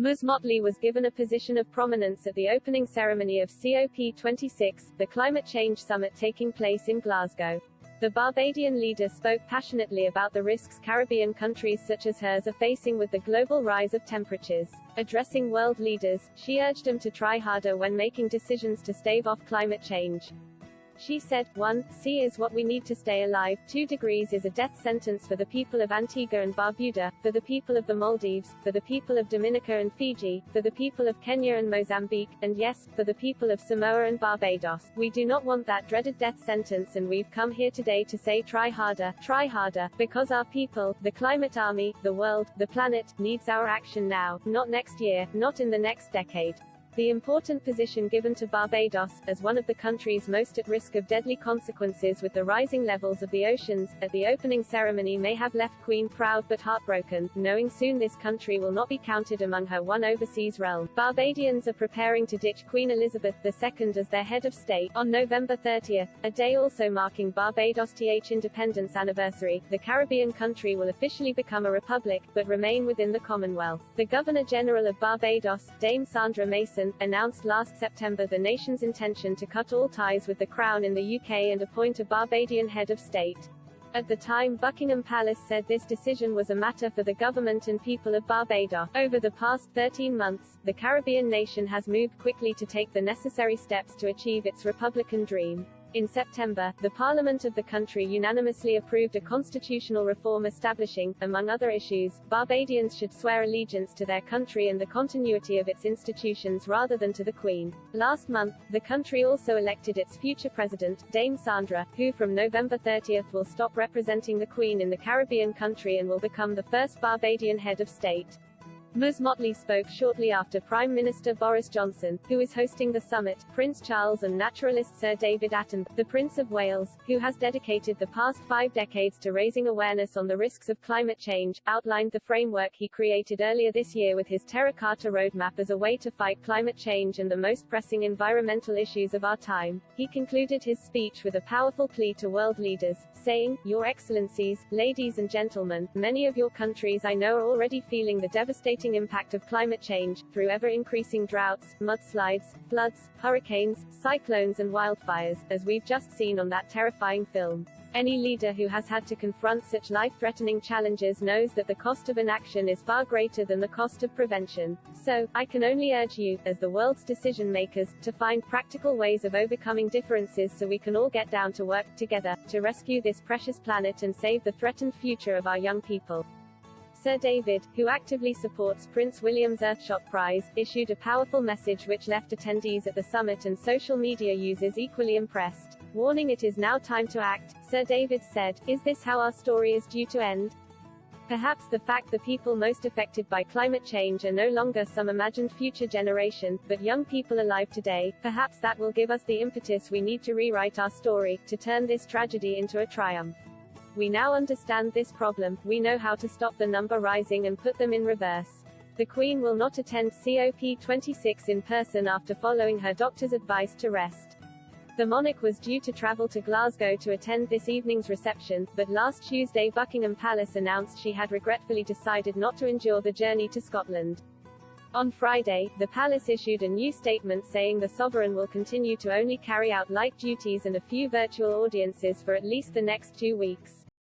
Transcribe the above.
Ms. Mottley was given a position of prominence at the opening ceremony of COP26, the climate change summit taking place in Glasgow. The Barbadian leader spoke passionately about the risks Caribbean countries such as hers are facing with the global rise of temperatures. Addressing world leaders, she urged them to try harder when making decisions to stave off climate change. She said, 1. C is what we need to stay alive, 2 degrees is a death sentence for the people of Antigua and Barbuda, for the people of the Maldives, for the people of Dominica and Fiji, for the people of Kenya and Mozambique, and yes, for the people of Samoa and Barbados. We do not want that dreaded death sentence, and we've come here today to say try harder, because our people, the climate army, the world, the planet, needs our action now, not next year, not in the next decade. The important position given to Barbados, as one of the countries most at risk of deadly consequences with the rising levels of the oceans, at the opening ceremony may have left Queen proud but heartbroken, knowing soon this country will not be counted among her one overseas realm. Barbadians are preparing to ditch Queen Elizabeth II as their head of state. On November 30, a day also marking Barbados' independence anniversary, the Caribbean country will officially become a republic, but remain within the Commonwealth. The Governor-General of Barbados, Dame Sandra Mason, announced last September the nation's intention to cut all ties with the Crown in the UK and appoint a Barbadian head of state. At the time, Buckingham Palace said this decision was a matter for the government and people of Barbados. Over the past 13 months, the Caribbean nation has moved quickly to take the necessary steps to achieve its republican dream. In September, the Parliament of the country unanimously approved a constitutional reform establishing, among other issues, Barbadians should swear allegiance to their country and the continuity of its institutions rather than to the Queen. Last month, the country also elected its future president, Dame Sandra, who from November 30 will stop representing the Queen in the Caribbean country and will become the first Barbadian head of state. Ms. Mottley spoke shortly after Prime Minister Boris Johnson, who is hosting the summit, Prince Charles and naturalist Sir David Attenborough, the Prince of Wales, who has dedicated the past 5 decades to raising awareness on the risks of climate change, outlined the framework he created earlier this year with his Terracotta Roadmap as a way to fight climate change and the most pressing environmental issues of our time. He concluded his speech with a powerful plea to world leaders, saying, "Your Excellencies, ladies and gentlemen, many of your countries I know are already feeling the devastating impact of climate change, through ever-increasing droughts, mudslides, floods, hurricanes, cyclones and wildfires, as we've just seen on that terrifying film. Any leader who has had to confront such life-threatening challenges knows that the cost of inaction is far greater than the cost of prevention. So, I can only urge you, as the world's decision-makers, to find practical ways of overcoming differences so we can all get down to work, together, to rescue this precious planet and save the threatened future of our young people." Sir David, who actively supports Prince William's Earthshot Prize, issued a powerful message which left attendees at the summit and social media users equally impressed. Warning it is now time to act, Sir David said, "Is this how our story is due to end? Perhaps the fact the people most affected by climate change are no longer some imagined future generation, but young people alive today, perhaps that will give us the impetus we need to rewrite our story, to turn this tragedy into a triumph. We now understand this problem, we know how to stop the number rising and put them in reverse." The Queen will not attend COP26 in person after following her doctor's advice to rest. The monarch was due to travel to Glasgow to attend this evening's reception, but last Tuesday Buckingham Palace announced she had regretfully decided not to endure the journey to Scotland. On Friday, the palace issued a new statement saying the sovereign will continue to only carry out light duties and a few virtual audiences for at least the next 2 weeks.